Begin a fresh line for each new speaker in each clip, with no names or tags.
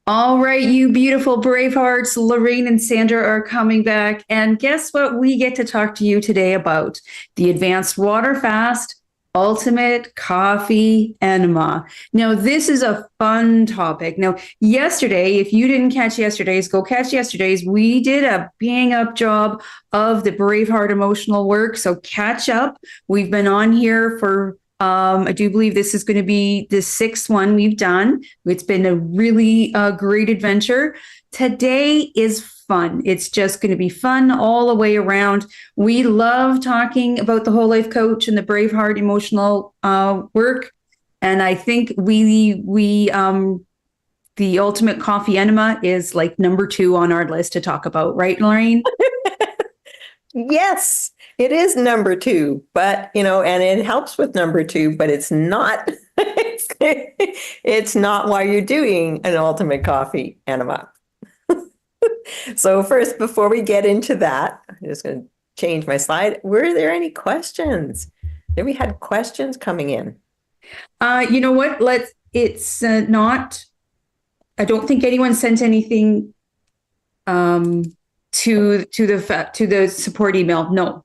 All right, you beautiful brave hearts, Lorraine and Sandra are coming back. And guess what we get to talk to you today about? The Advanced Water Fast Ultimate Coffee Enema. Now, this is a fun topic. Now, yesterday, if you didn't catch yesterday's, go catch yesterday's. We did a bang up job of the Braveheart emotional work. So catch up. We've been on here for I do believe this is going to be the sixth one we've done. It's been a really great adventure. Today is fun. It's just going to be fun all the way around. We love talking about the whole life coach and the Braveheart emotional work. And I think the ultimate coffee enema is like number two on our list to talk about, right, Lorraine?
Yes, it is number two, but and it helps with number two, but it's not it's not why you're doing an ultimate coffee enema. So first, before we get into that, I'm just going to change my slide. Were there any questions? Have we had questions coming in?
You know what? It's not, I don't think anyone sent anything to the support email. No.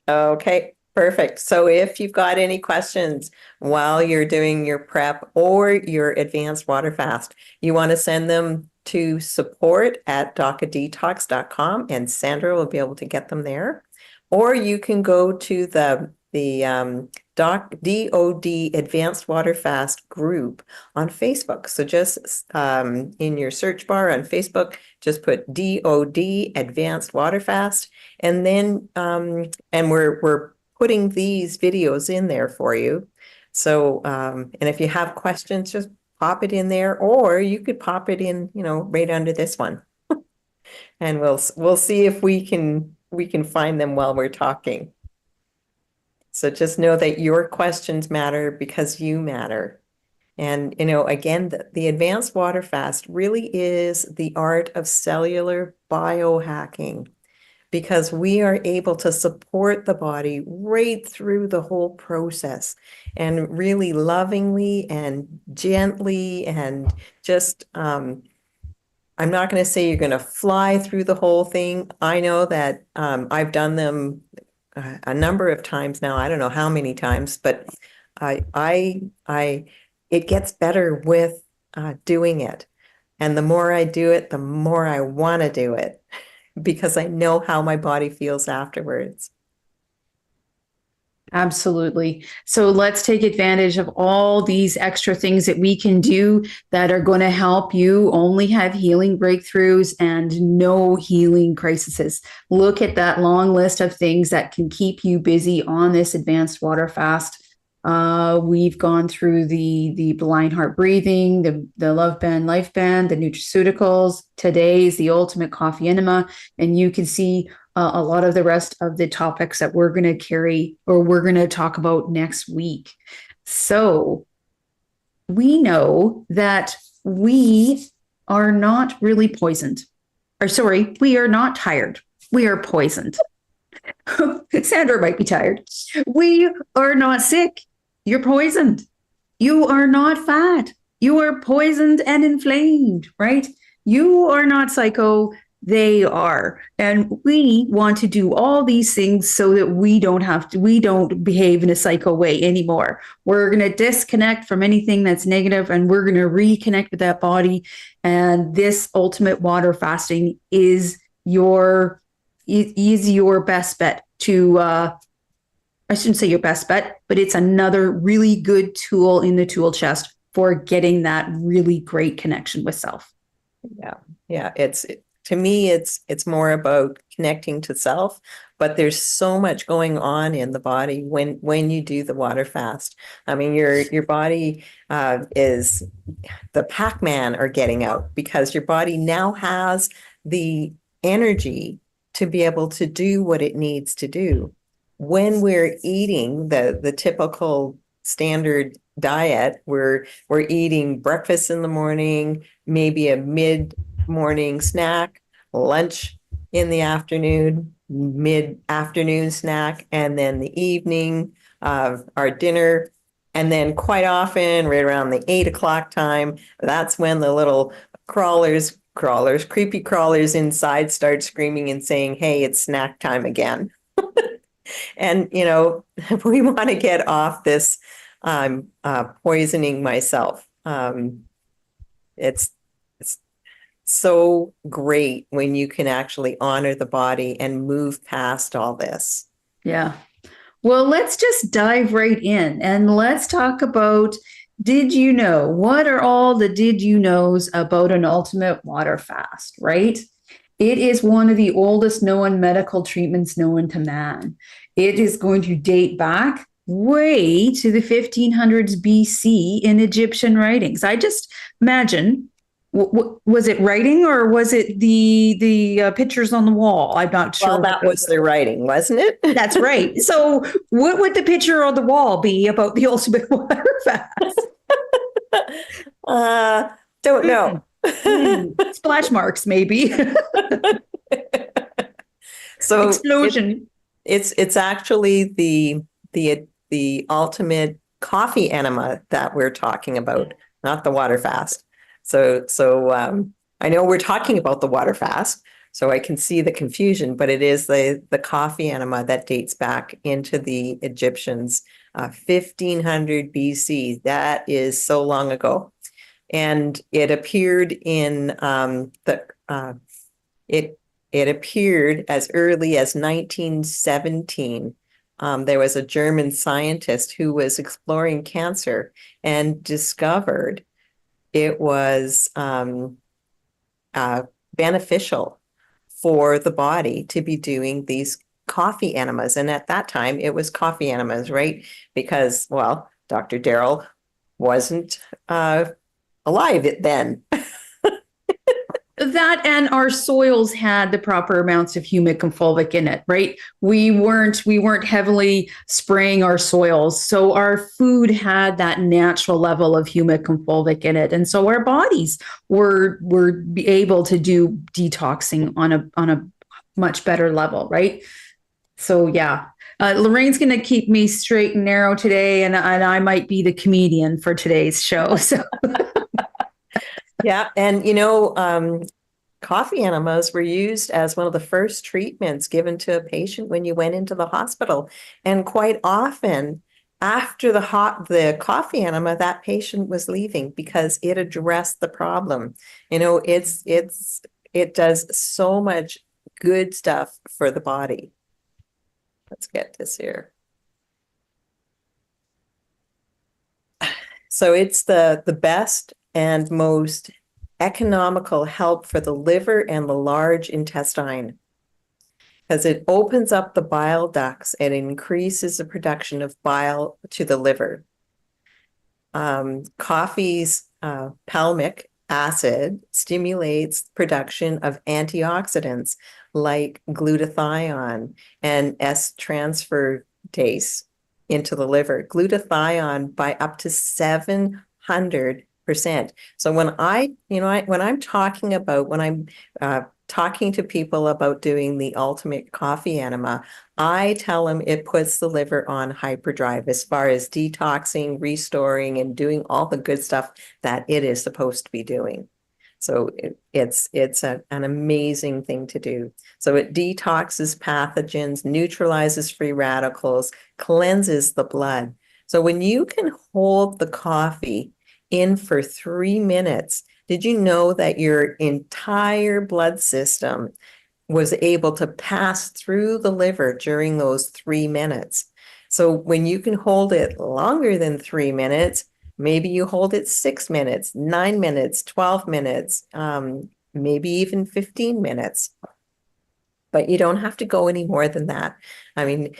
Okay, perfect. So if you've got any questions while you're doing your prep or your advanced water fast, you want to send them to support@docadetox.com and Sandra will be able to get them there. Or you can go to the DOD Advanced Water Fast group on Facebook. So just in your search bar on Facebook, just put DOD Advanced Water Fast, and then and we're putting these videos in there for you. So and if you have questions, just pop it in there, or you could pop it in, right under this one, and we'll see if we can find them while we're talking. So just know that your questions matter because you matter. And, again, the advanced water fast really is the art of cellular biohacking because we are able to support the body right through the whole process and really lovingly and gently and just, I'm not going to say you're going to fly through the whole thing. I know that I've done them a number of times now. I don't know how many times, but it gets better with doing it. And the more I do it, the more I want to do it because I know how my body feels afterwards.
Absolutely. So let's take advantage of all these extra things that we can do that are going to help you only have healing breakthroughs and no healing crises. Look at that long list of things that can keep you busy on this advanced water fast. We've gone through the blind heart breathing, the Love Band, Life Band, the nutraceuticals. Today is the ultimate coffee enema, and you can see a lot of the rest of the topics that we're going to carry or we're going to talk about next week. So we know that we are not really poisoned. Or sorry, we are not tired. We are poisoned. Sandra might be tired. We are not sick. You're poisoned. You are not fat. You are poisoned and inflamed, right? You are not psycho. They are. And we want to do all these things so that we don't behave in a psycho way anymore. We're going to disconnect from anything that's negative and we're going to reconnect with that body. And this ultimate water fasting is your best bet to I shouldn't say your best bet, but it's another really good tool in the tool chest for getting that really great connection with self.
Yeah. Yeah. To me, it's more about connecting to self, but there's so much going on in the body when you do the water fast. I mean, your body is the Pac-Man are getting out because your body now has the energy to be able to do what it needs to do. When we're eating the typical standard diet, we're eating breakfast in the morning, maybe a mid-morning snack, lunch in the afternoon, mid-afternoon snack, and then the evening our dinner. And then quite often, right around the 8 o'clock time, that's when the little creepy crawlers inside start screaming and saying, hey, it's snack time again. And, we want to get off this poisoning myself. It's so great when you can actually honor the body and move past all this.
Yeah. Well, let's just dive right in and let's talk about, did you know? What are all the did you knows about an ultimate water fast, right? It is one of the oldest known medical treatments known to man. It is going to date back way to the 1500s BC in Egyptian writings. I just imagine, was it writing or was it the pictures on the wall? I'm not sure.
Well, that was the writing, wasn't it?
That's right. So, what would the picture on the wall be about the ultimate water fast?
Don't know.
Splash marks, maybe.
So
explosion.
It's actually the ultimate coffee enema that we're talking about, not the water fast. So I know we're talking about the water fast, so I can see the confusion, but it is the coffee enema that dates back into the Egyptians, 1500 BC. That is so long ago. And it appeared in it appeared as early as 1917. There was a German scientist who was exploring cancer and discovered it was beneficial for the body to be doing these coffee enemas. And at that time, it was coffee enemas, right? Because, well, Dr. Darrell wasn't alive then.
That and our soils had the proper amounts of humic and fulvic in it, right? We weren't heavily spraying our soils, so our food had that natural level of humic and fulvic in it, and so our bodies were able to do detoxing on a much better level, right? So yeah, Lorraine's going to keep me straight and narrow today, and I might be the comedian for today's show. So.
Yeah, and coffee enemas were used as one of the first treatments given to a patient when you went into the hospital. And quite often, after the coffee enema, that patient was leaving because it addressed the problem. It does so much good stuff for the body. Let's get this here. So it's the best and most economical help for the liver and the large intestine, because it opens up the bile ducts and increases the production of bile to the liver. Coffee's palmic acid stimulates production of antioxidants like glutathione and S-transferase into the liver. Glutathione by up to 700%. So when I'm talking to people about doing the ultimate coffee enema, I tell them it puts the liver on hyperdrive as far as detoxing, restoring, and doing all the good stuff that it is supposed to be doing. So it's an amazing thing to do. So it detoxes pathogens, neutralizes free radicals, cleanses the blood. So when you can hold the coffee in for 3 minutes, did you know that your entire blood system was able to pass through the liver during those 3 minutes? So when you can hold it longer than 3 minutes, maybe you hold it 6 minutes, 9 minutes, 12 minutes, maybe even 15 minutes. But you don't have to go any more than that. I mean,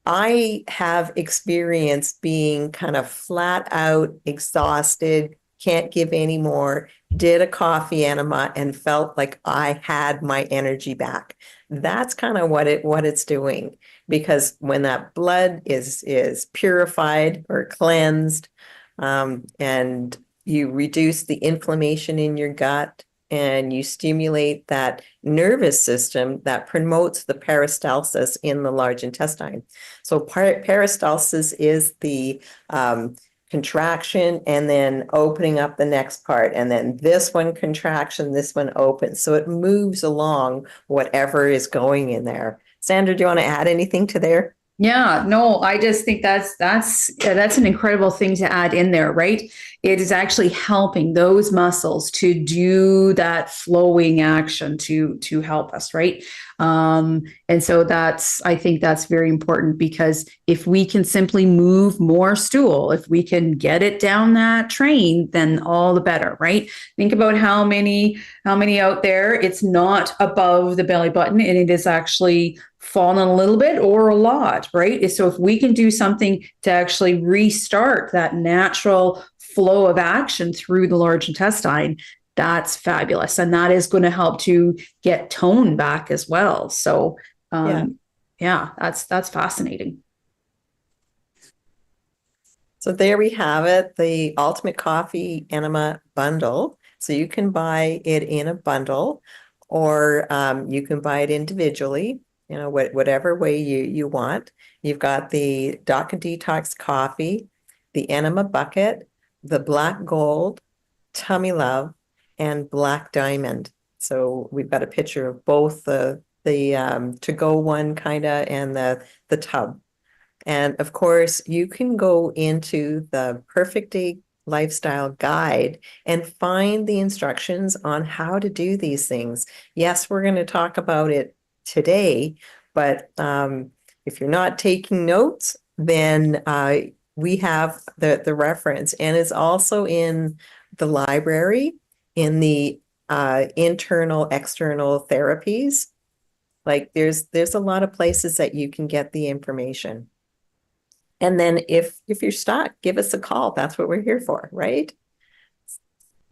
I have experienced being kind of flat out exhausted, can't give any more, did a coffee enema and felt like I had my energy back. That's kind of what it's doing, because when that blood is purified or cleansed, and you reduce the inflammation in your gut, and you stimulate that nervous system that promotes the peristalsis in the large intestine. So peristalsis is the contraction and then opening up the next part, and then this one contraction, this one opens. So it moves along whatever is going in there. Sandra, do you want to add anything to there?
Yeah, no, I just think that's an incredible thing to add in there, right? It is actually helping those muscles to do that flowing action to help us, right? And so I think that's very important, because if we can simply move more stool, if we can get it down that train, then all the better, right? Think about how many out there it's not above the belly button and it is actually fallen a little bit or a lot, right? So if we can do something to actually restart that natural flow of action through the large intestine, that's fabulous. And that is going to help to get tone back as well. So yeah, that's fascinating.
So there we have it, the Ultimate Coffee Enema Bundle. So you can buy it in a bundle, or you can buy it individually, whatever way you want. You've got the Doc and Detox Coffee, the Enema Bucket, the Black Gold, Tummy Love, and Black Diamond. So we've got a picture of both the to-go one kinda and the tub. And of course, you can go into the Perfect Day Lifestyle Guide and find the instructions on how to do these things. Yes, we're going to talk about it today, but if you're not taking notes, then we have the reference, and it's also in the library, in the internal, external therapies. Like there's a lot of places that you can get the information. And then if you're stuck, give us a call. That's what we're here for, right?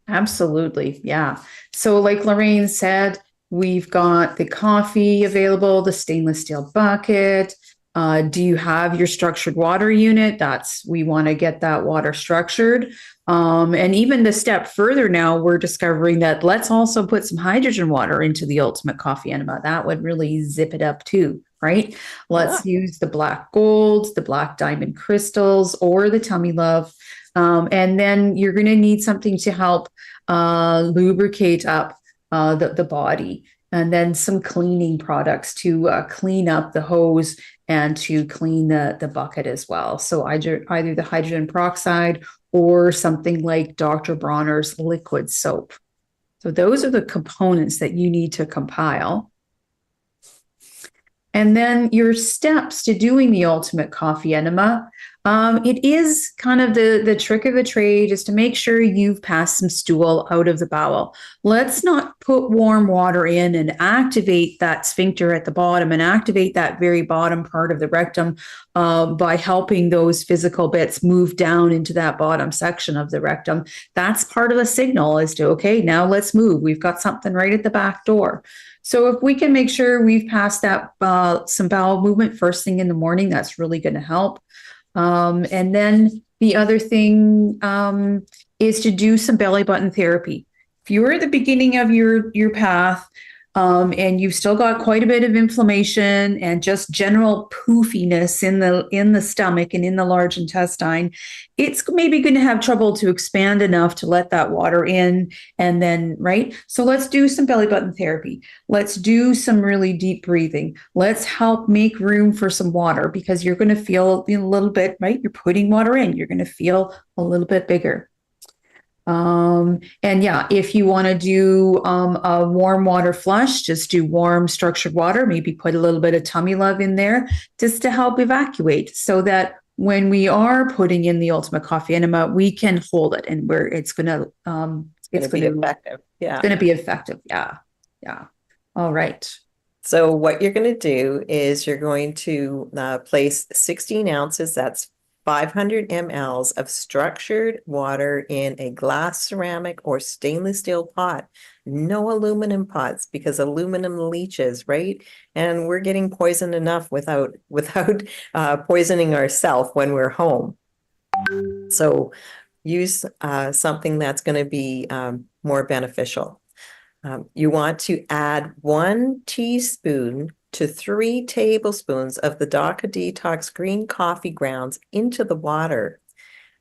Absolutely. Yeah. So like Lorraine said, we've got the coffee available, the stainless steel bucket. Do you have your structured water unit? We want to get that water structured. And even the step further now, we're discovering that let's also put some hydrogen water into the Ultimate Coffee Enema. That would really zip it up too, right? Let's use the black golds, the black diamond crystals, or the tummy love. And then you're going to need something to help lubricate up the body. And then some cleaning products to clean up the hose and to clean the bucket as well. So either the hydrogen peroxide or something like Dr. Bronner's liquid soap. So those are the components that you need to compile. And then your steps to doing the Ultimate Coffee Enema. It is kind of the trick of the trade is to make sure you've passed some stool out of the bowel. Let's not put warm water in and activate that sphincter at the bottom and activate that very bottom part of the rectum by helping those physical bits move down into that bottom section of the rectum. That's part of the signal as to, okay, now let's move. We've got something right at the back door. So if we can make sure we've passed that some bowel movement first thing in the morning, that's really going to help. And then the other thing is to do some belly button therapy. If you're at the beginning of your path and you've still got quite a bit of inflammation and just general poofiness in the stomach and in the large intestine, it's maybe going to have trouble to expand enough to let that water in. And then, right? So let's do some belly button therapy. Let's do some really deep breathing. Let's help make room for some water, because you're going to feel a little bit, right? You're putting water in, you're going to feel a little bit bigger. And yeah, if you want to do a warm water flush, just do warm structured water, maybe put a little bit of tummy love in there just to help evacuate, so that when we are putting in the Ultimate Coffee Enema, we can hold it and it's going to
be effective. Yeah.
It's going to be effective. Yeah. Yeah. All right.
So what you're going to do is you're going to place 16 ounces, that's 500 mLs of structured water in a glass, ceramic, or stainless steel pot. No aluminum pots, because aluminum leaches, right? And we're getting poisoned enough without poisoning ourselves when we're home. So use something that's going to be more beneficial. You want to add 1 teaspoon to 3 tablespoons of the Daka Detox green coffee grounds into the water.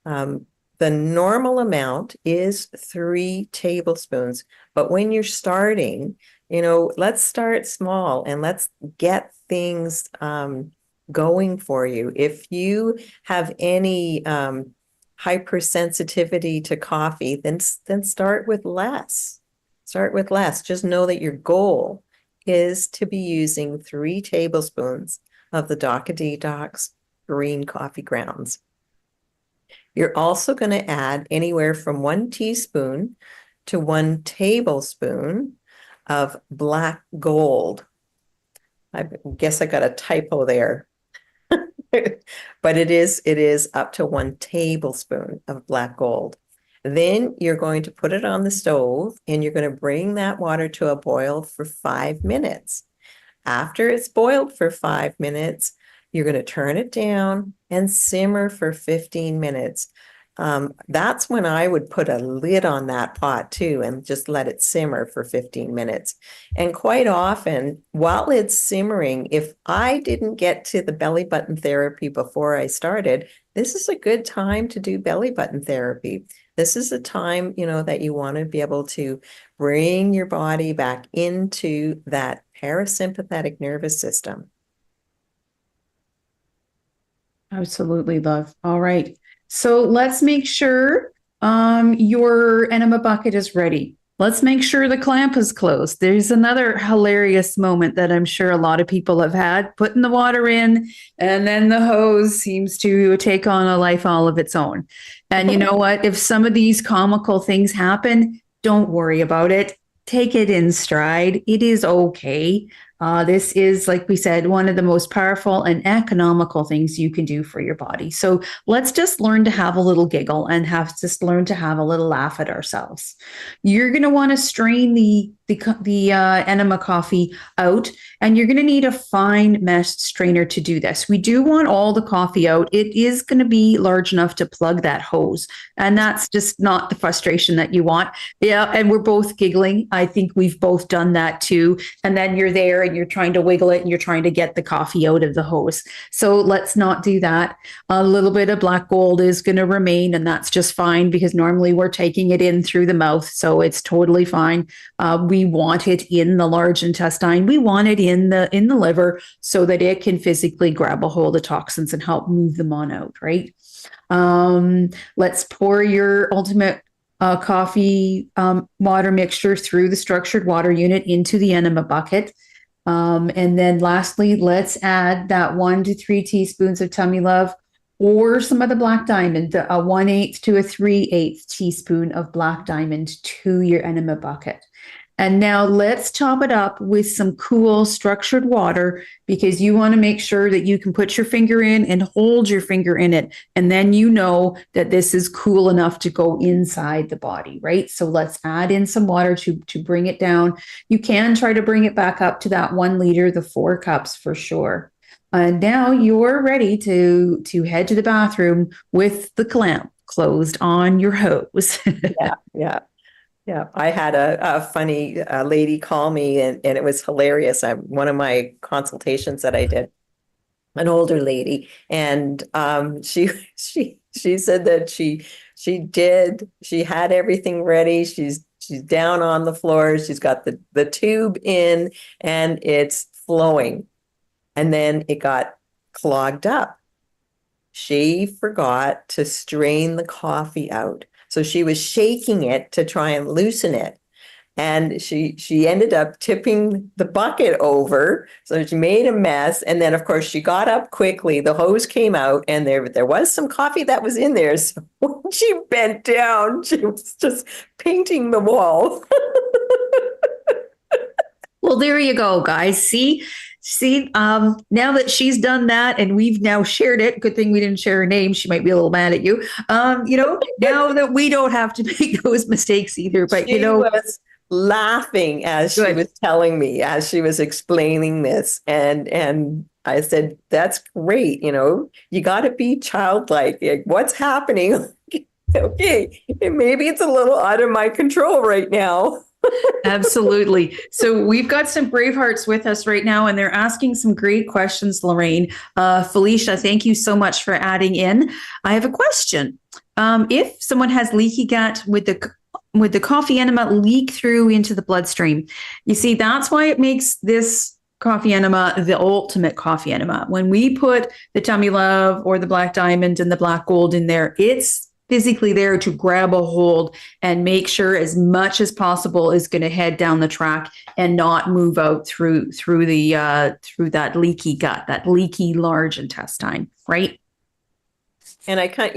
The normal amount is 3 tablespoons, but when you're starting, let's start small and let's get things going for you. If you have any hypersensitivity to coffee, then start with less. Start with less. Just know that your goal is to be using 3 tablespoons of the Daka Detox green coffee grounds. You're also going to add anywhere from 1 teaspoon to 1 tablespoon of black gold. I guess I got a typo there. But it is up to 1 tablespoon of black gold. Then you're going to put it on the stove and you're going to bring that water to a boil for 5 minutes. After it's boiled for 5 minutes, you're going to turn it down and simmer for 15 minutes. That's when I would put a lid on that pot too and just let it simmer for 15 minutes. And quite often, while it's simmering, if I didn't get to the belly button therapy before I started, this is a good time to do belly button therapy. This is a time, that you want to be able to bring your body back into that parasympathetic nervous system.
Absolutely, love. All right. So let's make sure your enema bucket is ready. Let's make sure the clamp is closed. There's another hilarious moment that I'm sure a lot of people have had, putting the water in, and then the hose seems to take on a life all of its own. And you know what? If some of these comical things happen, don't worry about it. Take it in stride. It is okay. This is, like we said, one of the most powerful and economical things you can do for your body. So let's just learn to have a little giggle and learn to have a little laugh at ourselves. You're going to want to strain the enema coffee out, and you're going to need a fine mesh strainer to do this. We do want all the coffee out. It is going to be large enough to plug that hose, and that's just not the frustration that you want. Yeah, and we're both giggling. I think we've both done that too. And then you're there and you're trying to wiggle it and you're trying to get the coffee out of the hose. So let's not do that. A little bit of black gold is going to remain, and that's just fine because normally we're taking it in through the mouth, so it's totally fine. We want it in the large intestine. We want it in the liver so that it can physically grab a hold of toxins and help move them on out, right? Let's pour your ultimate coffee water mixture through the structured water unit into the enema bucket. And then lastly, let's add that 1 to 3 teaspoons of Tummy Love or some of the Black Diamond, a 1/8 to a 3/8 teaspoon of Black Diamond to your enema bucket. And now let's top it up with some cool structured water, because you want to make sure that you can put your finger in and hold your finger in it. And then you know that this is cool enough to go inside the body, right? So let's add in some water to bring it down. You can try to bring it back up to that 1 liter, the 4 cups for sure. And now you're ready to head to the bathroom with the clamp closed on your hose.
Yeah, I had a funny lady call me, and it was hilarious. One of my consultations that I did, an older lady, and she said that she had everything ready. She's down on the floor. She's got the tube in, and it's flowing, and then it got clogged up. She forgot to strain the coffee out. So she was shaking it to try and loosen it. And she ended up tipping the bucket over. So she made a mess. And then, of course, she got up quickly. The hose came out, and there was some coffee that was in there. So when she bent down, she was just painting the wall.
Well, there you go, guys. See, now that she's done that and we've now shared it, good thing we didn't share her name. She might be a little mad at you. Now that we don't have to make those mistakes either, but
she was laughing as she was telling me, as she was explaining this. And I said, that's great. You got to be childlike. Like, what's happening? Okay, maybe it's a little out of my control right now.
Absolutely. So we've got some Bravehearts with us right now, and they're asking some great questions, Lorraine. Felicia, thank you so much for adding in. I have a question. If someone has leaky gut, with the coffee enema leak through into the bloodstream, you see, that's why it makes this coffee enema the ultimate coffee enema. When we put the Tummy Love or the Black Diamond and the Black Gold in there, it's physically there to grab a hold and make sure as much as possible is going to head down the track and not move out through that leaky gut, that leaky large intestine, right?
And I kind,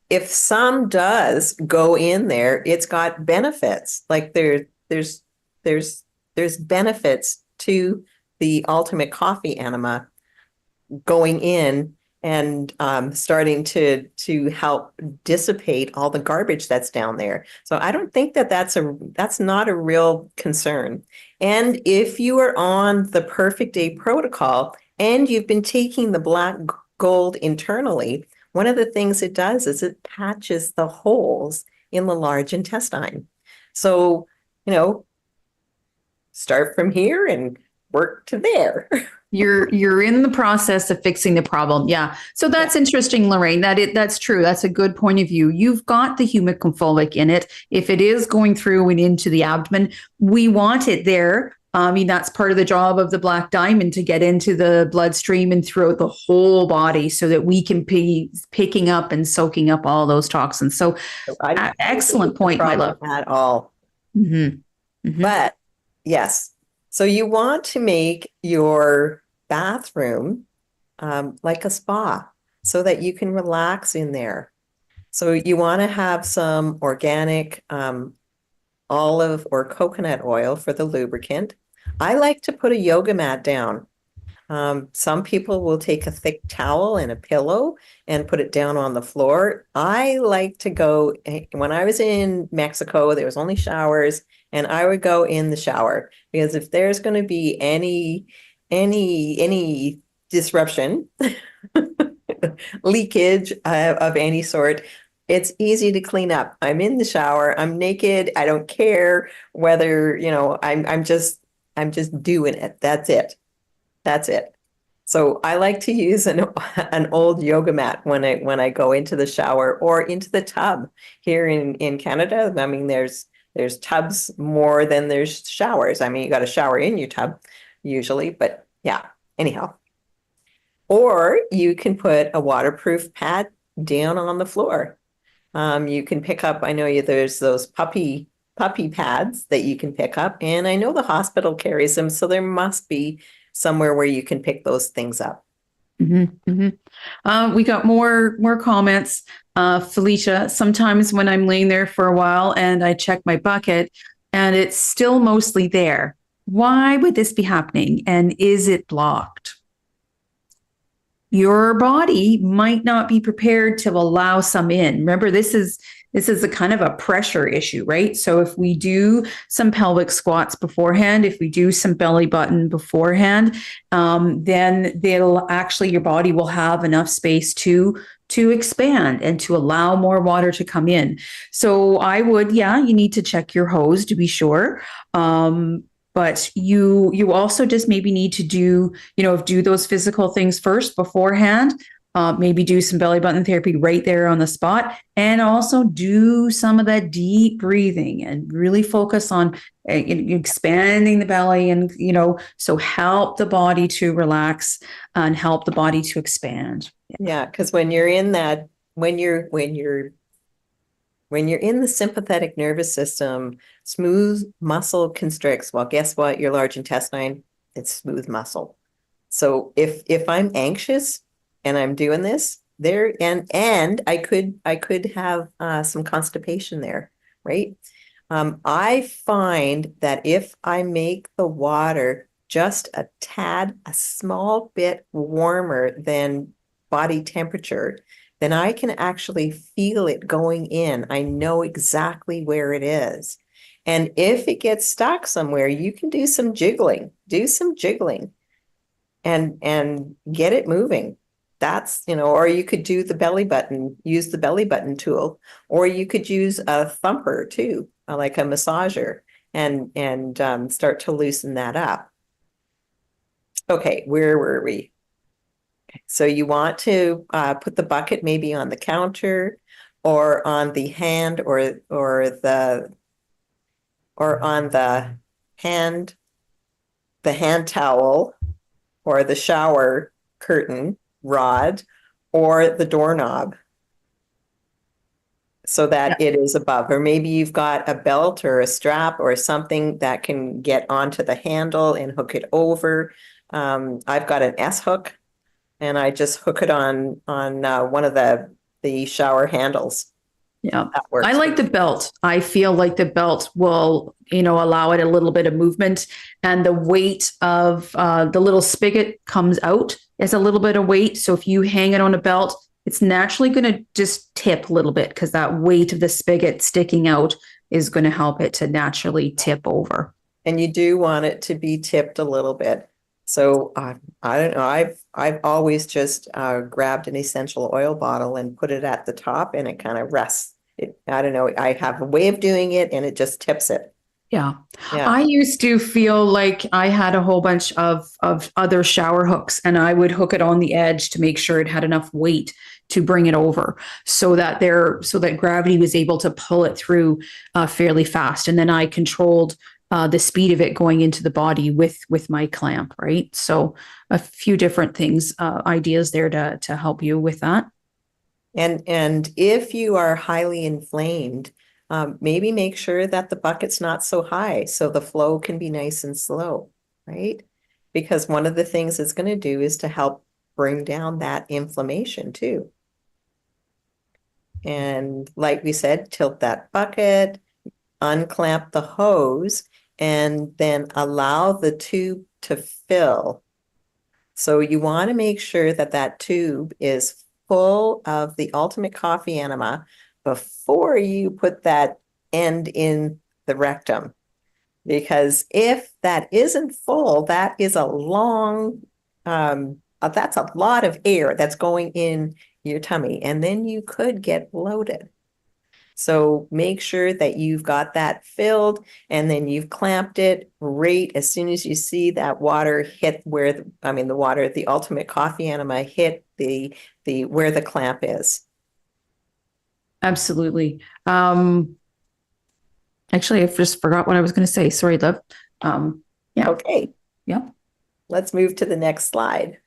if some does go in there, it's got benefits. Like there's benefits to the ultimate coffee enema going in and starting to help dissipate all the garbage that's down there. So I don't think that that's not a real concern. And if you are on the Perfect Day protocol and you've been taking the Black Gold internally, one of the things it does is it patches the holes in the large intestine. So, start from here and work to there.
You're in the process of fixing the problem. Yeah. So that's interesting, Lorraine. That's true. That's a good point of view. You've got the humecomfolic in it. If it is going through and into the abdomen, we want it there. I mean, that's part of the job of the Black Diamond, to get into the bloodstream and throughout the whole body so that we can be picking up and soaking up all those toxins. So excellent point, my love.
At all.
Mm-hmm. Mm-hmm.
But yes, so you want to make your bathroom like a spa so that you can relax in there. So you want to have some organic olive or coconut oil for the lubricant. I like to put a yoga mat down. Some people will take a thick towel and a pillow and put it down on the floor. I like to go, when I was in Mexico, there was only showers, and I would go in the shower, because if there's going to be any disruption, leakage of any sort, it's easy to clean up. I'm in the shower, I'm naked, I don't care whether, I'm just doing it. That's it. So I like to use an old yoga mat when I go into the shower or into the tub. Here in Canada, I mean, there's tubs more than there's showers. I mean, you got a shower in your tub usually, but yeah, anyhow. Or you can put a waterproof pad down on the floor. You can pick up, I know there's those puppy pads that you can pick up, and I know the hospital carries them, so there must be somewhere where you can pick those things up.
Mm-hmm, mm-hmm. We got more comments. Felicia, sometimes when I'm laying there for a while and I check my bucket and it's still mostly there, why would this be happening? And is it blocked? Your body might not be prepared to allow some in. Remember, this is a kind of a pressure issue, right? So if we do some pelvic squats beforehand, if we do some belly button beforehand, then your body will have enough space to expand and to allow more water to come in. So you need to check your hose to be sure. But you also just maybe need to do those physical things first beforehand. Maybe do some belly button therapy right there on the spot, and also do some of that deep breathing and really focus on expanding the belly, and so help the body to relax and help the body to expand.
Yeah, because when you're in that, when you're in the sympathetic nervous system, smooth muscle constricts. Well, guess what? Your large intestine, it's smooth muscle. So if I'm anxious and I'm doing this there, and I could have some constipation there, right? I find that if I make the water just a small bit warmer than body temperature, then I can actually feel it going in. I know exactly where it is. And if it gets stuck somewhere, you can do some jiggling and get it moving. That's, or you could do the belly button, use the belly button tool, or you could use a thumper too, like a massager, and start to loosen that up. Okay, where were we? So you want to put the bucket maybe on the counter or on the hand or on the hand towel or the shower curtain rod or the doorknob so that it is above. Or maybe you've got a belt or a strap or something that can get onto the handle and hook it over. I've got an S hook and I just hook it on one of the shower handles.
Yeah.
That works.
I like the belt. I feel like the belt will, allow it a little bit of movement, and the weight of the little spigot comes out as a little bit of weight. So if you hang it on a belt, it's naturally going to just tip a little bit because that weight of the spigot sticking out is going to help it to naturally tip over.
And you do want it to be tipped a little bit. So I don't know. I've always just grabbed an essential oil bottle and put it at the top, and it kind of rests. I don't know. I have a way of doing it, and it just tips it.
Yeah.
Yeah.
I used to feel like I had a whole bunch of other shower hooks, and I would hook it on the edge to make sure it had enough weight to bring it over so that gravity was able to pull it through fairly fast. And then I controlled the speed of it going into the body with my clamp, right? So a few different things, ideas there to help you with that.
And if you are highly inflamed, maybe make sure that the bucket's not so high so the flow can be nice and slow, right? Because one of the things it's going to do is to help bring down that inflammation too. And like we said, tilt that bucket, unclamp the hose, and then allow the tube to fill. So you want to make sure that that tube is full of the Ultimate Coffee Enema before you put that end in the rectum. Because if that isn't full, that is a long, that's a lot of air that's going in your tummy, and then you could get bloated. So make sure that you've got that filled, and then you've clamped it right as soon as you see that water hit the Ultimate Coffee Enema hit the where the clamp is.
Absolutely. Actually, I just forgot what I was going to say. Sorry, love. Yeah.
Okay.
Yep.
Let's move to the next slide.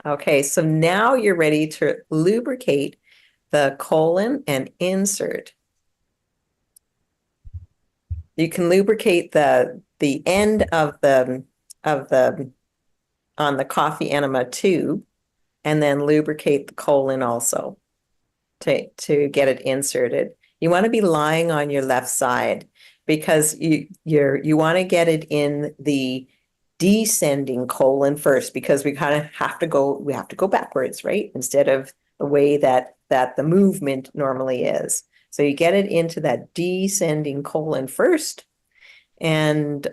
Okay, so now you're ready to lubricate the colon and insert. You can lubricate the end of the on the coffee enema tube, and then lubricate the colon also to get it inserted. You want to be lying on your left side because you want to get it in the descending colon first, because we have to go backwards, right? Instead of the way that the movement normally is. So you get it into that descending colon first, and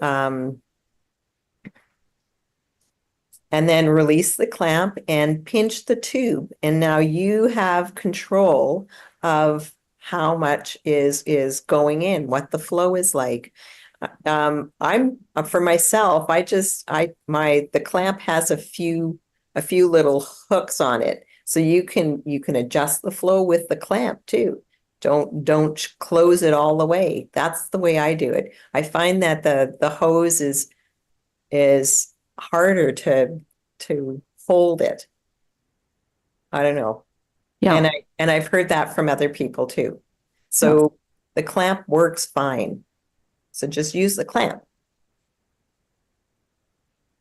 then release the clamp and pinch the tube. And now you have control of how much is going in, what the flow is like. I'm for myself, the clamp has a few little hooks on it. So you can adjust the flow with the clamp too. Don't close it all the way. That's the way I do it. I find that the hose is harder to hold it. I don't know.
Yeah.
And I've heard that from other people too. So the clamp works fine. So just use the clamp.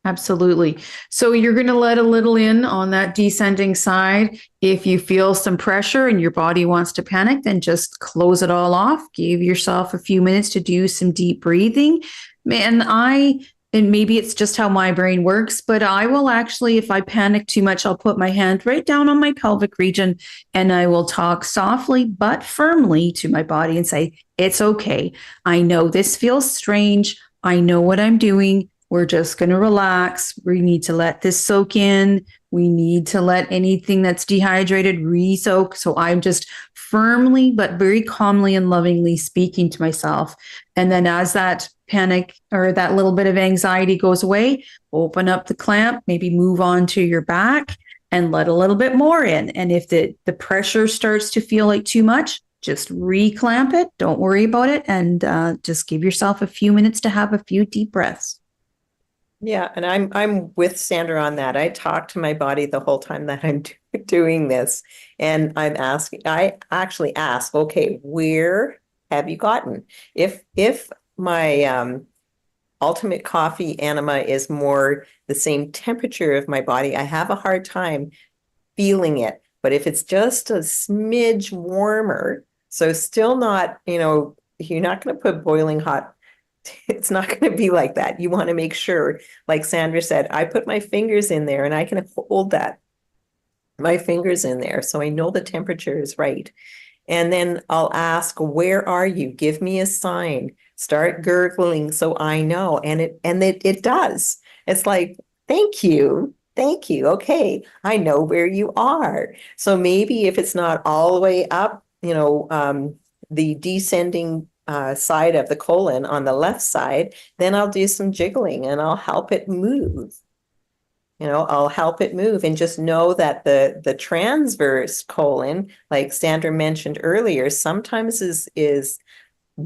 Absolutely. So you're going to let a little in on that descending side. If you feel some pressure and your body wants to panic, then just close it all off. Give yourself a few minutes to do some deep breathing. And maybe it's just how my brain works, but I will actually, if I panic too much, I'll put my hand right down on my pelvic region and I will talk softly but firmly to my body and say, it's okay. I know this feels strange. I know what I'm doing. We're just going to relax. We need to let this soak in. We need to let anything that's dehydrated re-soak. So I'm just firmly but very calmly and lovingly speaking to myself. And then as that panic or that little bit of anxiety goes away, open up the clamp, maybe move on to your back and let a little bit more in. And if the pressure starts to feel like too much, just reclamp it. Don't worry about it. And just give yourself a few minutes to have a few deep breaths.
Yeah, and I'm with Sandra on that. I talk to my body the whole time that I'm doing this, and I actually ask, okay, where have you gotten? If my ultimate coffee enema is more the same temperature of my body, I have a hard time feeling it. But if it's just a smidge warmer, so still not, you're not going to put boiling hot. It's not going to be like that. You want to make sure, like Sandra said, I put my fingers in there and I can hold my fingers in there. So I know the temperature is right. And then I'll ask, where are you? Give me a sign. Start gurgling so I know. And it does. It's like, thank you. Thank you. Okay. I know where you are. So maybe if it's not all the way up, the descending side of the colon on the left side, then I'll do some jiggling and I'll help it move. I'll help it move and just know that the transverse colon, like Sandra mentioned earlier, sometimes is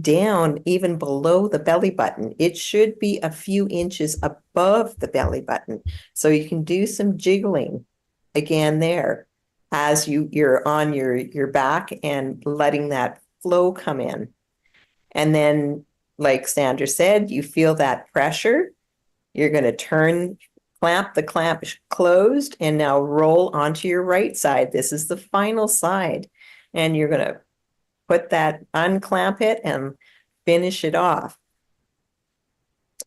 down even below the belly button. It should be a few inches above the belly button. So you can do some jiggling again there as you're on your back and letting that flow come in. And then, like Sandra said, you feel that pressure. You're going to clamp the clamp closed and now roll onto your right side. This is the final side. And you're going to unclamp it and finish it off.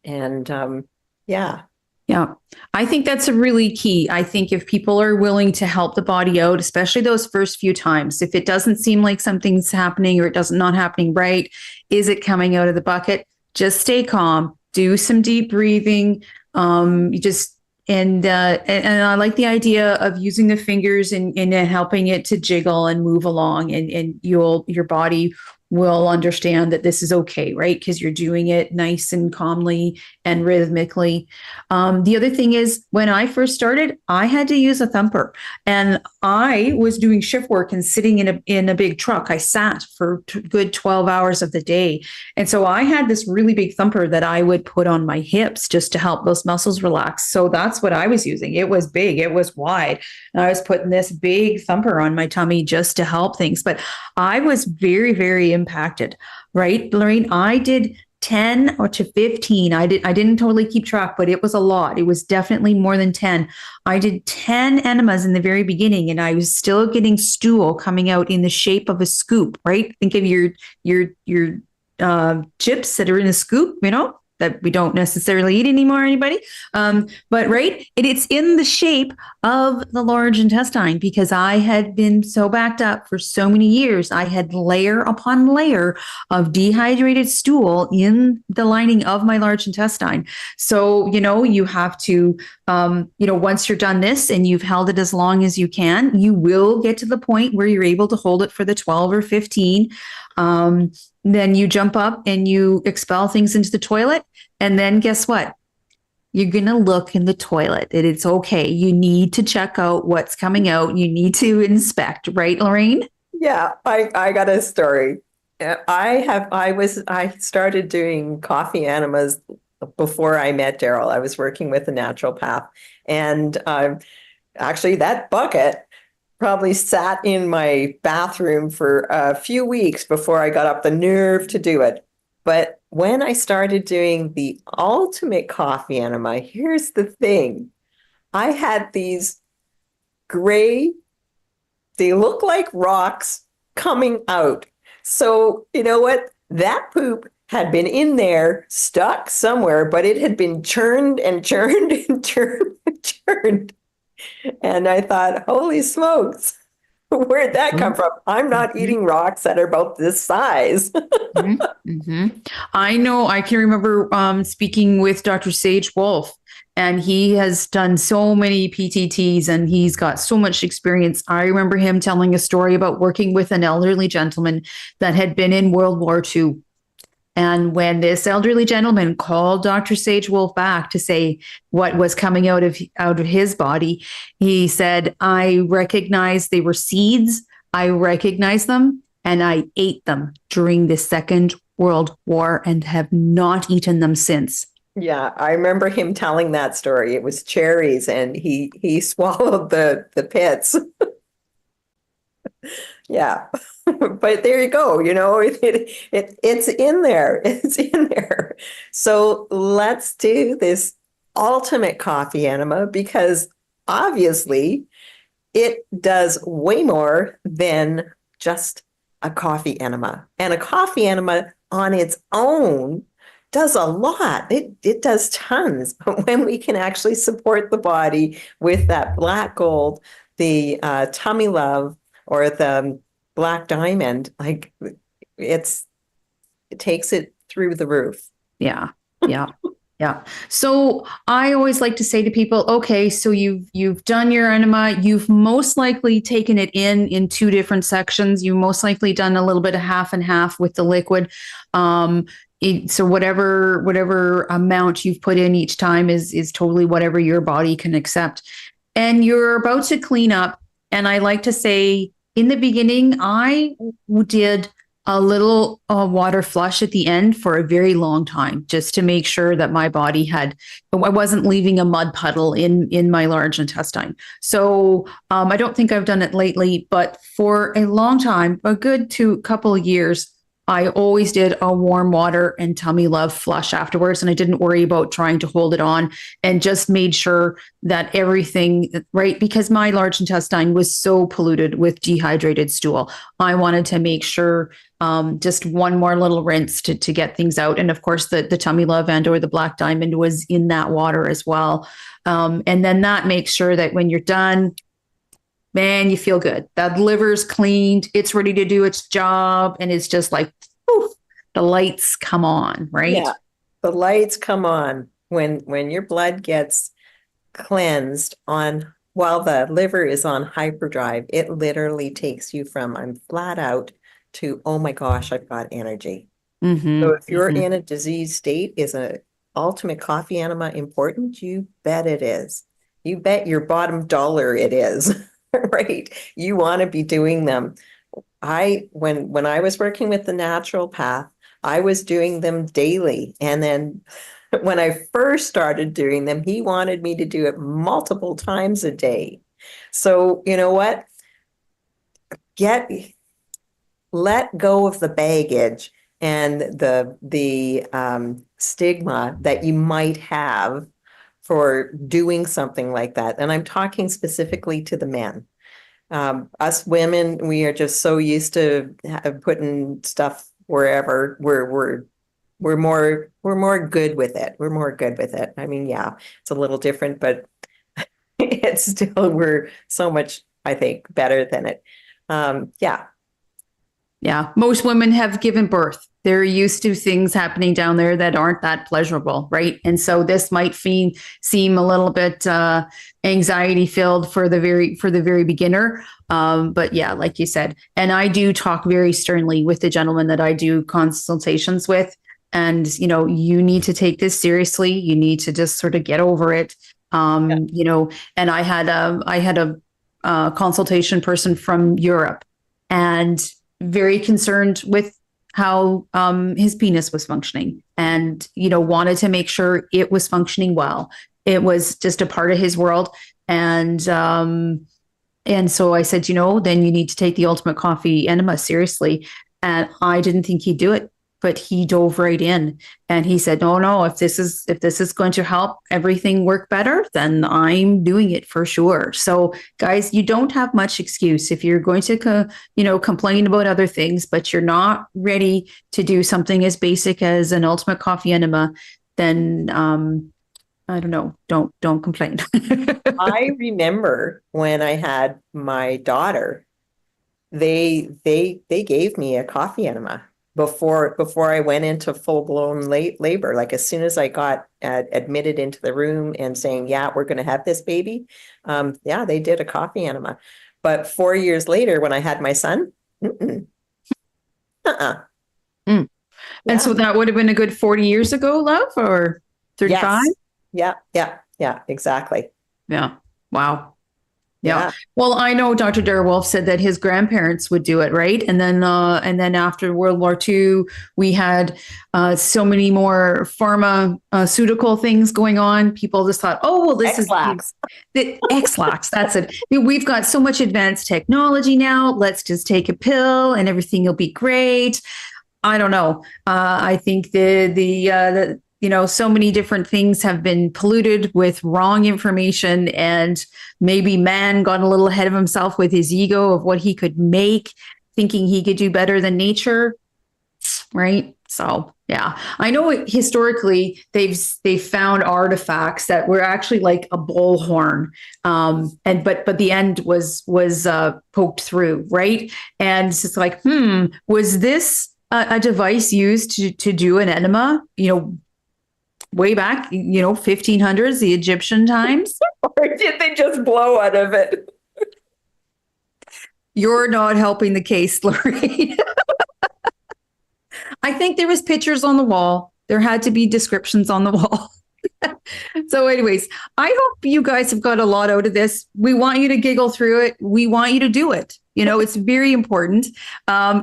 And yeah.
Yeah, I think that's a really key. I think if people are willing to help the body out, especially those first few times, if it doesn't seem like something's happening or it doesn't not happening right, is it coming out of the bucket? Just stay calm, do some deep breathing. You just and I like the idea of using the fingers and helping it to jiggle and move along, and your body will understand that this is okay, right? Because you're doing it nice and calmly and rhythmically. The other thing is, when I first started, I had to use a thumper, and I was doing shift work and sitting in a big truck. I sat for good 12 hours of the day, and so I had this really big thumper that I would put on my hips just to help those muscles relax. So that's what I was using. It was big, it was wide, and I was putting this big thumper on my tummy just to help things. But I was very, very impacted, right, Lorraine? I did 10 or to 15. I didn't totally keep track, but it was a lot. It was definitely more than 10. I did 10 enemas in the very beginning, and I was still getting stool coming out in the shape of a scoop, right? Think of your chips that are in a scoop, that we don't necessarily eat anymore, anybody. But right, it's in the shape of the large intestine, because I had been so backed up for so many years. I had layer upon layer of dehydrated stool in the lining of my large intestine. So, you have to, once you're done this and you've held it as long as you can, you will get to the point where you're able to hold it for the 12 or 15. Then you jump up and you expel things into the toilet. And then guess what? You're going to look in the toilet. It's okay. You need to check out what's coming out. You need to inspect, right, Lorraine?
Yeah, I got a story. I started doing coffee enemas before I met Daryl. I was working with a naturopath, and actually that bucket probably sat in my bathroom for a few weeks before I got up the nerve to do it. But when I started doing the ultimate coffee enema, here's the thing. I had these gray, they look like rocks coming out. So you know what? That poop had been in there, stuck somewhere, but it had been churned and churned and churned and churned. And I thought, holy smokes, Where'd that come from? I'm not
Mhm.
eating rocks that are about this size.
Mhm. Mhm. I know, I can remember speaking with Dr. Sage Wolf, and he has done so many PTTs and he's got so much experience. I remember him telling a story about working with an elderly gentleman that had been in World War II. And when this elderly gentleman called Dr. Sage Wolf back to say what was coming out of his body, he said, "I recognized they were seeds. I recognized them, and I ate them during the Second World War and have not eaten them since."
Yeah, I remember him telling that story. It was cherries and he swallowed the pits. Yeah. But there you go, it's in there. It's in there. So let's do this ultimate coffee enema because obviously it does way more than just a coffee enema. And a coffee enema on its own does a lot. It does tons. But when we can actually support the body with that black gold, the tummy love, or the black diamond, like it's it takes it through the roof.
Yeah. Yeah. Yeah. So I always like to say to people, okay, so you've done your enema, you've most likely taken it in two different sections. You most likely done a little bit of half and half with the liquid. So whatever amount you've put in each time is totally whatever your body can accept. And you're about to clean up. And I like to say in the beginning, I did a little water flush at the end for a very long time, just to make sure that my body I wasn't leaving a mud puddle in my large intestine. So I don't think I've done it lately, but for a long time, a good couple of years, I always did a warm water and tummy love flush afterwards, and I didn't worry about trying to hold it on, and just made sure that everything right, because my large intestine was so polluted with dehydrated stool. I wanted to make sure just one more little rinse to get things out. And of course, the tummy love and or the black diamond was in that water as well. And then that makes sure that when you're done, man, you feel good. That liver's cleaned, it's ready to do its job, and it's just like, poof, the lights come on, right?
Yeah, the lights come on when your blood gets cleansed on while the liver is on hyperdrive. It literally takes you from I'm flat out to oh my gosh, I've got energy. So
Mm-hmm,
if you're
mm-hmm.
in a disease state, is a ultimate coffee enema important? You bet it is. You bet your bottom dollar it is, right? You want to be doing them. When I was working with the natural path, I was doing them daily. And then when I first started doing them, he wanted me to do it multiple times a day. So you know what? Get let go of the baggage and the stigma that you might have for doing something like that. And I'm talking specifically to the men. Us women, we are just so used to putting stuff wherever. We're more good with it. We're more good with it. I mean, yeah, it's a little different, but it's still we're so much, I think, better than it. Yeah,
Yeah, most women have given birth. They're used to things happening down there that aren't that pleasurable, right? And so this might seem a little bit anxiety filled for the very beginner. But yeah, like you said, and I do talk very sternly with the gentleman that I do consultations with, and you need to take this seriously. You need to just sort of get over it.
yeah,
And I had a consultation person from Europe, and very concerned with how his penis was functioning, and wanted to make sure it was functioning well. It was just a part of his world, and so I said, then you need to take the ultimate coffee enema seriously. And I didn't think he'd do it, but he dove right in, and he said, no, no, if this is going to help everything work better, then I'm doing it for sure. So guys, you don't have much excuse if you're going to complain about other things, but you're not ready to do something as basic as an ultimate coffee enema. Then I don't know, don't complain.
I remember when I had my daughter, they gave me a coffee enema before I went into full-blown labor. Like as soon as I got admitted into the room and saying, yeah, we're going to have this baby. Yeah, they did a coffee enema. But 4 years later, when I had my son, uh-uh.
Mm.
Yeah.
And so that would have been a good 40 years ago, love, or 35?
Yes. Yeah, exactly.
Yeah. Wow. Yeah. Well, I know Dr. Darwolf said that his grandparents would do it, right? And then after World War II, we had so many more pharmaceutical things going on. People just thought, oh, well, this
X-Lax.
is the X-Lax. That's it. We've got so much advanced technology now. Let's just take a pill and everything will be great. I don't know. I think the so many different things have been polluted with wrong information, and maybe man got a little ahead of himself with his ego of what he could make, thinking he could do better than nature. Right. So, yeah, I know historically they've found artifacts that were actually like a bullhorn. But the end was poked through. Right. And it's just like, was this a device used to do an enema, way back, 1500s, the Egyptian times?
Or did they just blow out of it?
You're not helping the case, Lorraine. I think there was pictures on the wall. There had to be descriptions on the wall. So anyways, I hope you guys have got a lot out of this. We want you to giggle through it. We want you to do it. It's very important.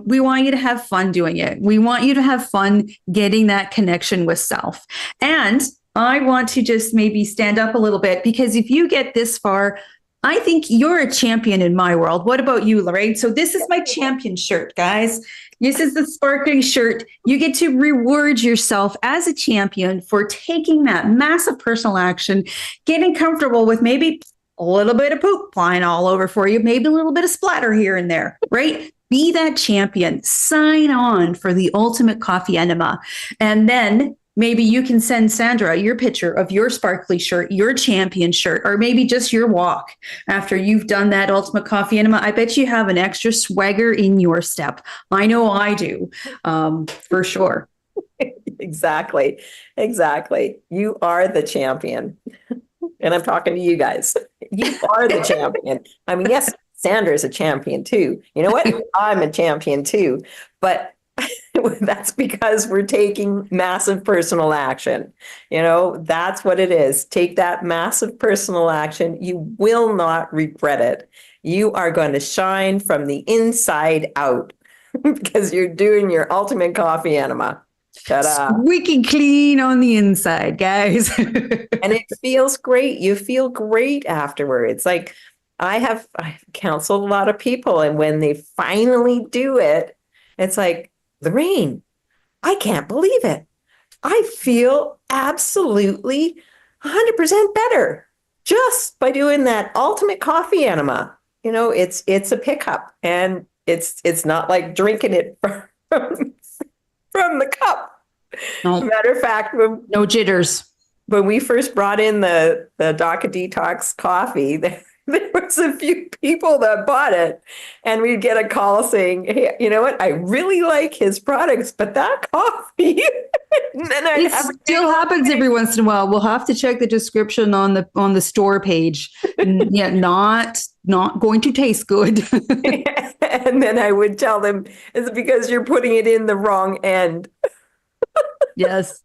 We want you to have fun doing it. We want you to have fun getting that connection with self. And I want to just maybe stand up a little bit, because if you get this far, I think you're a champion in my world. What about you, Lorraine? So this is my champion shirt, guys. This is the sparkling shirt. You get to reward yourself as a champion for taking that massive personal action, getting comfortable with maybe a little bit of poop flying all over for you, maybe a little bit of splatter here and there, right? Be that champion. Sign on for the ultimate coffee enema. And then maybe you can send Sandra your picture of your sparkly shirt, your champion shirt, or maybe just your walk after you've done that ultimate coffee enema. I bet you have an extra swagger in your step. I know I do, for sure.
Exactly. You are the champion. And I'm talking to you guys. You are the champion. I mean, yes, Sandra's a champion too. You know what? I'm a champion too. But that's because we're taking massive personal action. That's what it is. Take that massive personal action. You will not regret it. You are going to shine from the inside out because you're doing your ultimate coffee enema. Ta-da.
Squeaky clean on the inside, guys.
And it feels great. You feel great afterwards. Like I've counseled a lot of people, and when they finally do it, it's like, Lorraine, I can't believe it. I feel absolutely 100% better just by doing that ultimate coffee enema. It's a pickup, and it's not like drinking it from the cup.
No.
Matter of fact,
no jitters.
When we first brought in the DACA Detox coffee, there was a few people that bought it, and we'd get a call saying, hey, you know what? I really like his products, but that coffee. And then
it still happens every once in a while. We'll have to check the description on the store page. Yeah, not going to taste good.
And then I would tell them, it's because you're putting it in the wrong end.
Yes.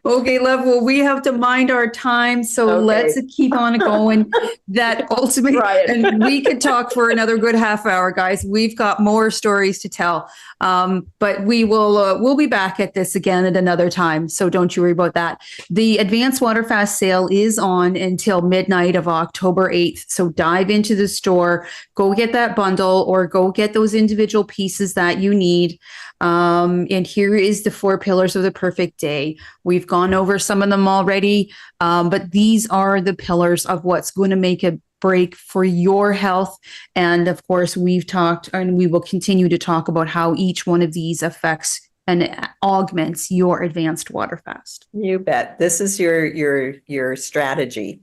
Okay, love. Well, we have to mind our time, so
Okay.
Let's keep on going. That ultimate, and we could talk for another good half hour, guys. We've got more stories to tell, but we'll be back at this again at another time. So don't you worry about that. The Advanced Water Fast sale is on until midnight of October 8th. So dive into the store, go get that bundle, or go get those individual pieces that you need. And here is the 4 pillars of the perfect day. We've gone over some of them already, but these are the pillars of what's going to make a break for your health. And of course, we've talked, and we will continue to talk about how each one of these affects and augments your advanced water fast.
You bet. This is your strategy.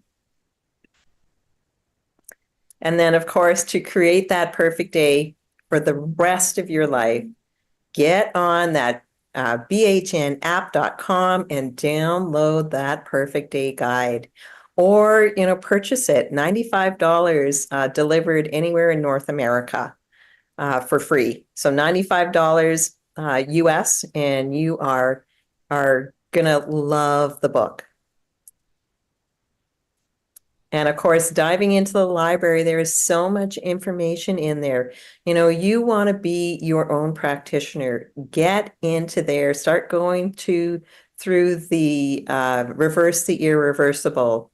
And then, of course, to create that perfect day for the rest of your life, get on that bhnapp.com and download that Perfect Day Guide. Or, purchase it, $95 delivered anywhere in North America for free. So $95 US, and you are gonna love the book. And of course, diving into the library, there is so much information in there. You want to be your own practitioner. Get into there, start going through the Reverse the Irreversible,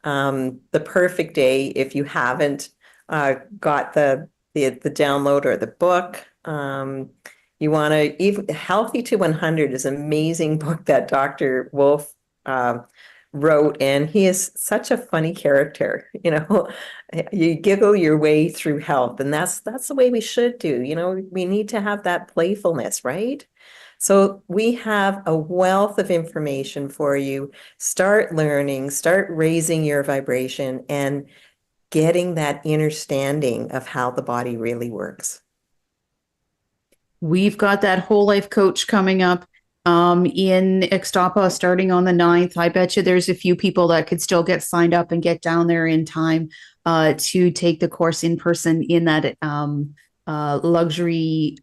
the Perfect Day, if you haven't got the download or the book. You want to, even Healthy to 100 is an amazing book that Dr. Wolf wrote, and he is such a funny character. You giggle your way through health, and that's the way we should do. We need to have that playfulness, right? So we have a wealth of information for you. Start learning, start raising your vibration, and getting that understanding of how the body really works.
We've got that whole life coach coming up in Ixtapa starting on the 9th. I bet you there's a few people that could still get signed up and get down there in time to take the course in person in that luxury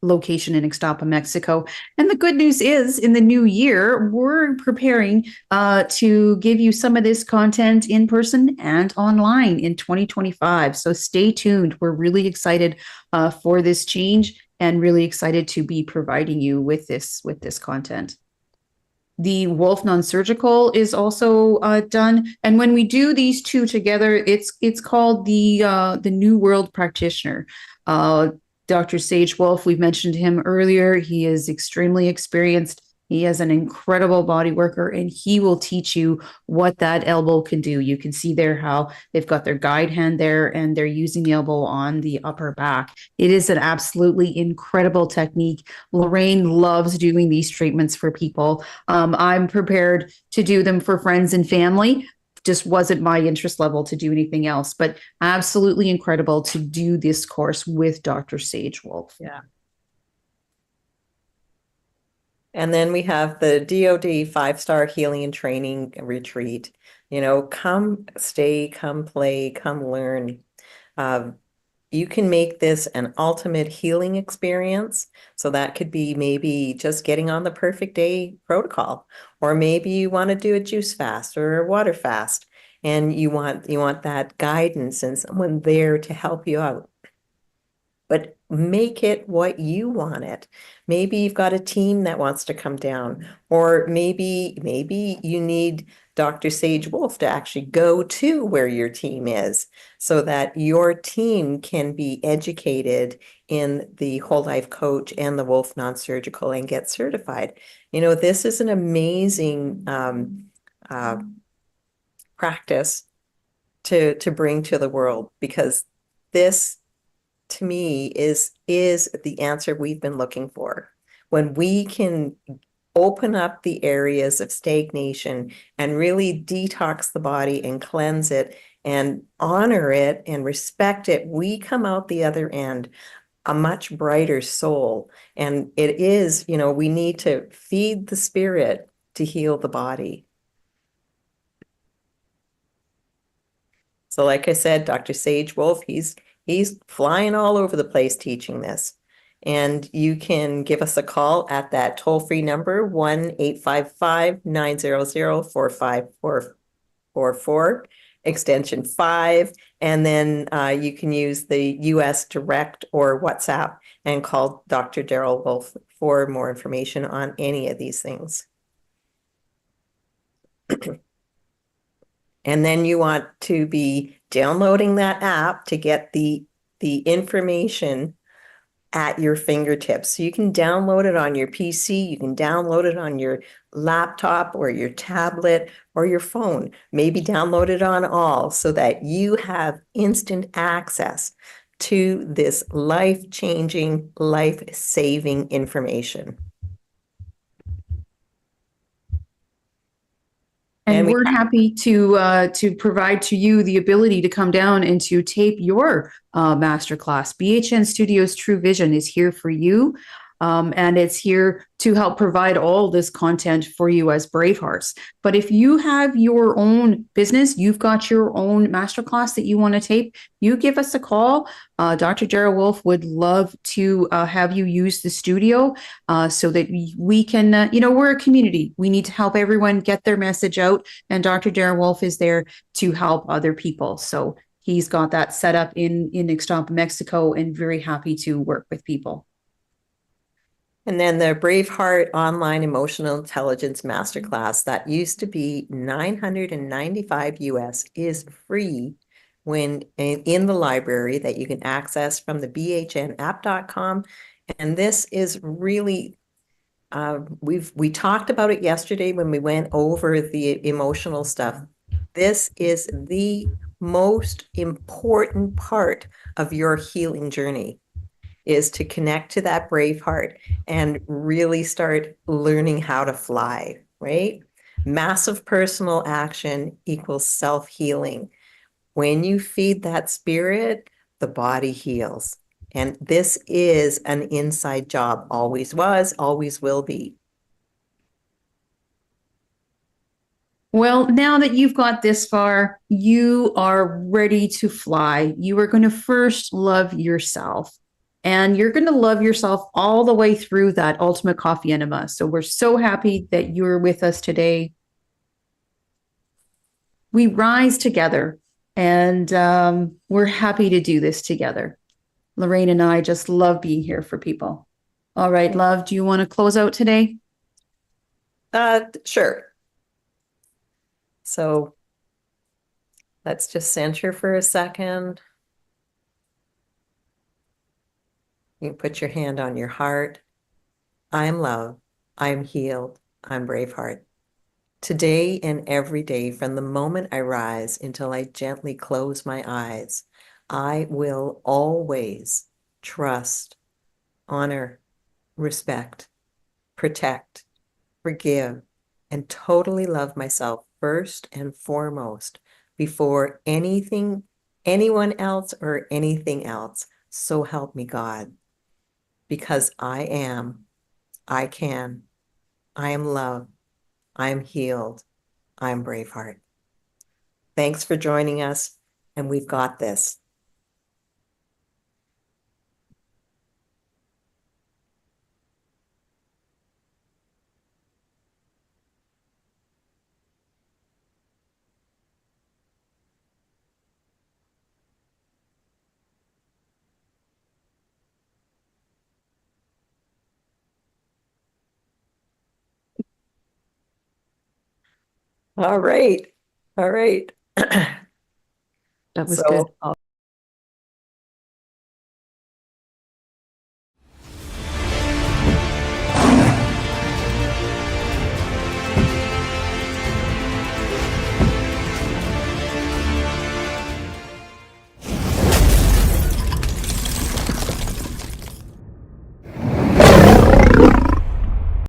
location in Ixtapa, Mexico. And the good news is, in the new year, we're preparing to give you some of this content in person and online in 2025. So stay tuned. We're really excited for this change, and really excited to be providing you with this content. The Wolf Non-Surgical is also done, and when we do these two together, it's called the New World Practitioner. Dr. Sage Wolf, we've mentioned him earlier. He is extremely experienced. He is an incredible body worker, and he will teach you what that elbow can do. You can see there how they've got their guide hand there, and they're using the elbow on the upper back. It is an absolutely incredible technique. Lorraine loves doing these treatments for people. I'm prepared to do them for friends and family. Just wasn't my interest level to do anything else, but absolutely incredible to do this course with Dr. Sage Wolf.
Yeah. And then we have the DoD 5-star healing and training retreat. Come stay, come play, come learn. You can make this an ultimate healing experience. So that could be maybe just getting on the Perfect Day protocol, or maybe you want to do a juice fast or a water fast, and you want that guidance and someone there to help you out. But make it what you want it. Maybe you've got a team that wants to come down, or maybe you need Dr. Sage Wolf to actually go to where your team is, so that your team can be educated in the Whole Life Coach and the Wolf Non-Surgical and get certified. This is an amazing practice to bring to the world, because this, to me, is the answer we've been looking for. When we can open up the areas of stagnation and really detox the body and cleanse it and honor it and respect it, we come out the other end a much brighter soul. And it is, we need to feed the spirit to heal the body. So like I said, Dr. Sage Wolf, he's flying all over the place teaching this. And you can give us a call at that toll-free number, 1-855-900-4544, extension 5. And then you can use the US Direct or WhatsApp and call Dr. Daryl Wolf for more information on any of these things. And then you want to be downloading that app to get the information at your fingertips. So you can download it on your PC, you can download it on your laptop or your tablet or your phone, maybe download it on all, so that you have instant access to this life-changing, life-saving information.
And
we
we're
have
happy to provide to you the ability to come down and to tape your masterclass. BHN Studios True Vision is here for you. And it's here to help provide all this content for you as Bravehearts. But if you have your own business, you've got your own masterclass that you want to tape, you give us a call. Dr. Dara Wolf would love to have you use the studio so that we can, we're a community. We need to help everyone get their message out. And Dr. Dara Wolf is there to help other people. So he's got that set up in Ixtapa, Mexico, and very happy to work with people.
And then the Braveheart Online Emotional Intelligence Masterclass that used to be $995 US is free when in the library that you can access from the bhnapp.com. And this is really, we talked about it yesterday when we went over the emotional stuff. This is the most important part of your healing journey, is to connect to that brave heart and really start learning how to fly, right? Massive personal action equals self-healing. When you feed that spirit, the body heals. And this is an inside job, always was, always will be.
Well, now that you've got this far, you are ready to fly. You are going to first love yourself. And you're going to love yourself all the way through that ultimate coffee enema. So we're so happy that you're with us today. We rise together, and we're happy to do this together. Lorraine and I just love being here for people. All right, love, do you want to close out today?
Sure. So let's just center for a second. You put your hand on your heart. I am love. I am healed. I'm Braveheart. Today and every day, from the moment I rise until I gently close my eyes, I will always trust, honor, respect, protect, forgive, and totally love myself first and foremost before anything, anyone else, or anything else. So help me God. Because I am, I can, I am loved, I am healed, I'm Braveheart. Thanks for joining us, and we've got this. All right. All right.
That was
So
good.